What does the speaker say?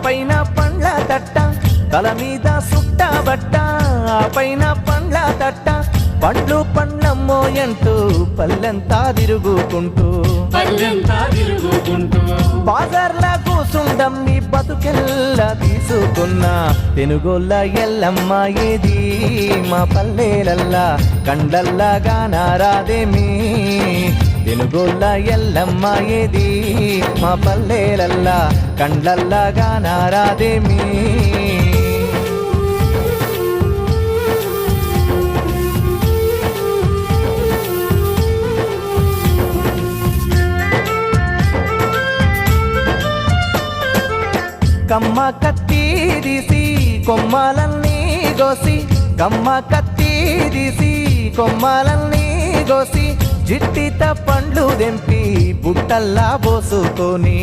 పైన పండ్ల తట్ట తల మీద సుట్టబట్ట పైన పండ్ల తట్ట పండ్లు పండ్లమ్మో అంటూ పల్లెంతా తిరుగుకుంటూ బాజార్లా కూసుండమ్మి బతుకెల్లా తీసుకున్నా తెనుగోళ్ళ ఎల్లమ్మ ఏది మా పల్లెలల్లా కండల్లా గానారాదేమి తెనుగోళ్ళ ఎల్లమ్మ ఏది మా పల్లెలల్లా కండల్లా గానారాదేమి కమ్మ కత్తి తీసి కొమ్మలన్నీ గోసి కమ్మ కత్తి తీసి కొమ్మలన్నీ గోసి జిట్టిత పండ్లు దెంపి బుట్టల్లా పోసుకొని